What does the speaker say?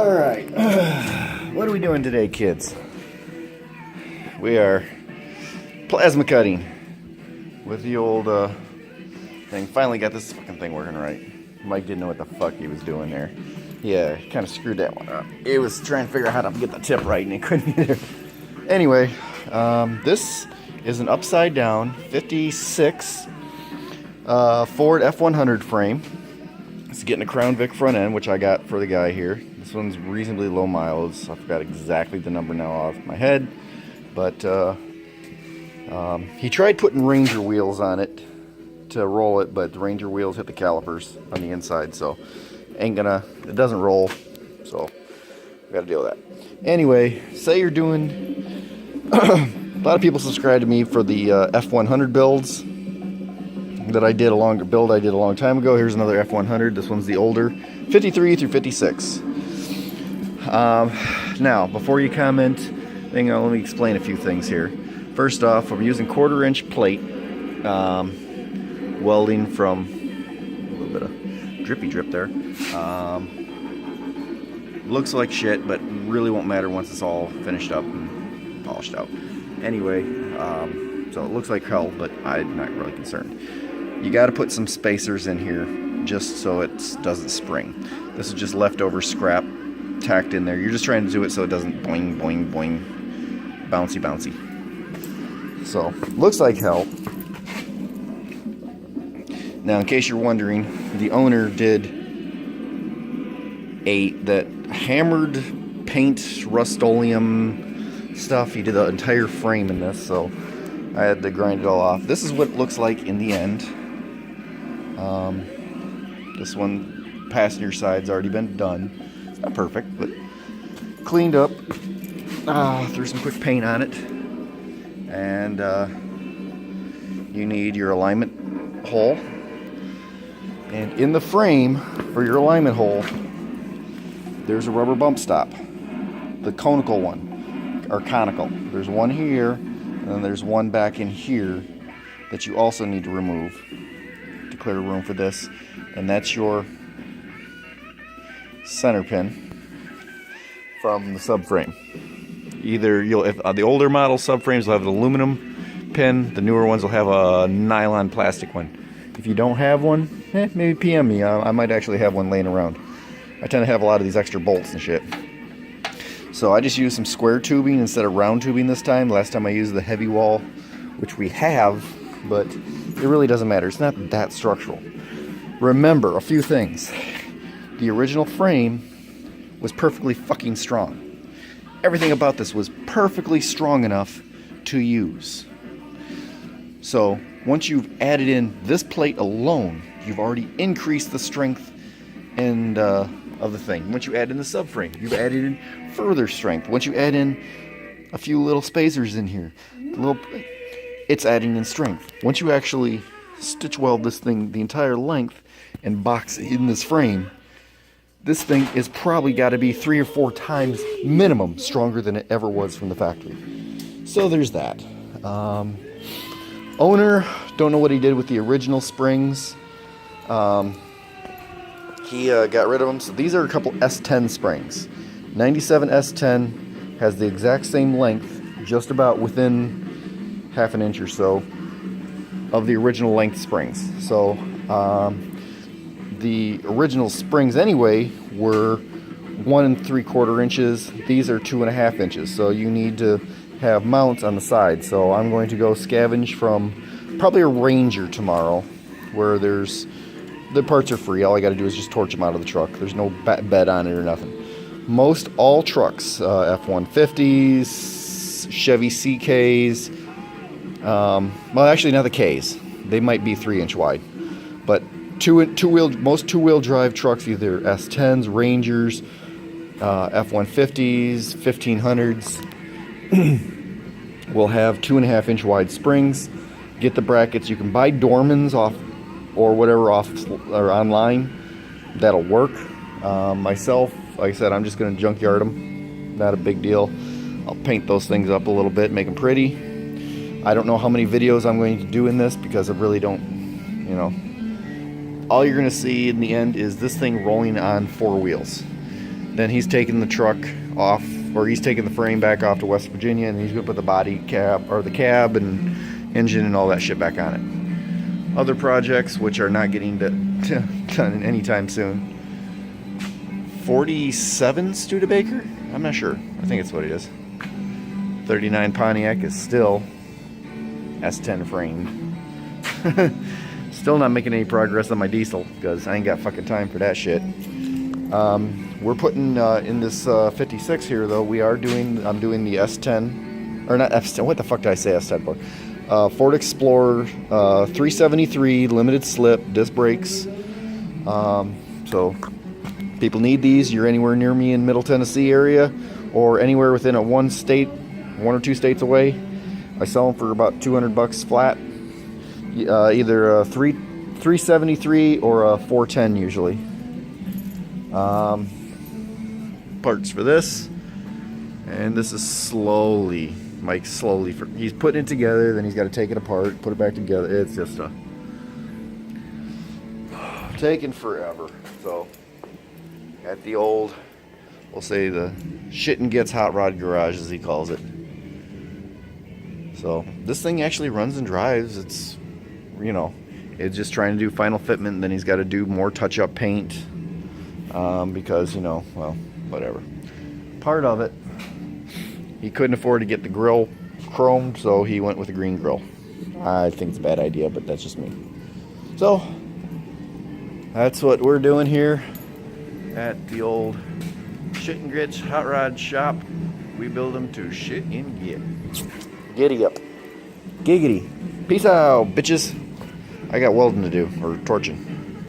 Alright, what are we doing today, kids? We are plasma cutting with the old thing. Finally got this fucking thing working right. Mike didn't know what the fuck he was doing there. Yeah, he kind of screwed that one up. He was trying to figure out how to get the tip right and he couldn't get it. Anyway, this is an upside down 56 Ford F100 frame. It's getting a Crown Vic front end, which I got for the guy here. This one's reasonably low miles. I forgot exactly the number now off my head. But he tried putting Ranger wheels on it to roll it, but the Ranger wheels hit the calipers on the inside, so it doesn't roll, so we gotta deal with that. Anyway, say you're doing, a lot of people subscribe to me for the F100 builds that I did a long time ago. Here's another F100. This one's the older 53 through 56. Now, before you comment, let me explain a few things here. First off, I'm using 1/4 inch plate, welding from a little bit of drippy drip there. Looks like shit, but really won't matter once it's all finished up and polished out. Anyway, so it looks like hell, but I'm not really concerned. You got to put some spacers in here just so it doesn't spring. This is just leftover scrap tacked in there. You're just trying to do it so it doesn't boing, boing, boing, bouncy, bouncy. So, looks like hell. Now, in case you're wondering, the owner did that hammered paint Rust-Oleum stuff. He did the entire frame in this, so I had to grind it all off. This is what it looks like in the end. This one, passenger side's already been done. It's not perfect, but cleaned up. Threw some quick paint on it. And you need your alignment hole. And in the frame for your alignment hole, there's a rubber bump stop. The conical one, or conical. There's one here, and then there's one back in here that you also need to remove to clear room for this. And that's your center pin from the subframe. Either the older model subframes will have an aluminum pin, the newer ones will have a nylon plastic one. If you don't have one, maybe PM me. I might actually have one laying around. I tend to have a lot of these extra bolts and shit. So I just used some square tubing instead of round tubing this time. Last time I used the heavy wall, which we have, but it really doesn't matter. It's not that structural. Remember a few things. The original frame was perfectly fucking strong. Everything about this was perfectly strong enough to use. So once you've added in this plate alone, you've already increased the strength and of the thing. Once you add in the subframe, you've added in further strength. Once you add in a few little spacers in here, it's adding in strength. Once you actually stitch weld this thing the entire length and box in this frame, this thing is probably got to be 3 or 4 times minimum stronger than it ever was from the factory. So there's that. Owner, don't know what he did with the original springs. He got rid of them. So these are a couple S10 springs. 97 S10 has the exact same length, just about within half an inch or so of the original length springs. So the original springs anyway were 1 3/4 inches. These are 2.5 inches. So you need to have mounts on the side. So I'm going to go scavenge from probably a Ranger tomorrow, where the parts are free. All I got to do is just torch them out of the truck. There's no bed on it or nothing. Most all trucks, F-150s, Chevy CKs, well, actually not the Ks. They might be 3-inch wide, but most two-wheel drive trucks, either S10s, Rangers, F-150s, 1500s, will have 2.5-inch wide springs. Get the brackets. You can buy Dormans off or whatever off or online. That'll work. Myself, like I said, I'm just going to junkyard them. Not a big deal. I'll paint those things up a little bit, make them pretty. I don't know how many videos I'm going to do in this because I really don't, all you're going to see in the end is this thing rolling on 4 wheels. Then he's taking the truck off, or he's taking the frame back off to West Virginia, and he's gonna put the body cab, or the cab and engine and all that shit back on it. Other projects which are not getting done anytime soon. 47 Studebaker? I'm not sure. I think it's what it is. 39 Pontiac is still S10 framed. Still not making any progress on my diesel because I ain't got fucking time for that shit. We're putting in this 56 here though. I'm doing the S10, or not S10. What the fuck did I say S10 for? Ford Explorer 373 limited slip disc brakes. So people need these. You're anywhere near me in Middle Tennessee area, or anywhere within a one or two states away. I sell them for about $200 flat. Either a 373 or a 410 usually. Parts for this, and this is slowly, Mike's slowly, he's putting it together, then he's got to take it apart, put it back together. It's just taking forever. So at the old, we'll say the shit and gets hot rod garage, as he calls it. So this thing actually runs and drives. It's, you know, it's just trying to do final fitment, and then he's got to do more touch-up paint because, you know, well, whatever. Part of it, he couldn't afford to get the grill chromed, so he went with a green grill. I think it's a bad idea, but that's just me. So that's what we're doing here at the old shit and grits hot rod shop. We build them to shit and get. Giddy up. Giggity. Peace out, bitches. I got welding to do, or torching.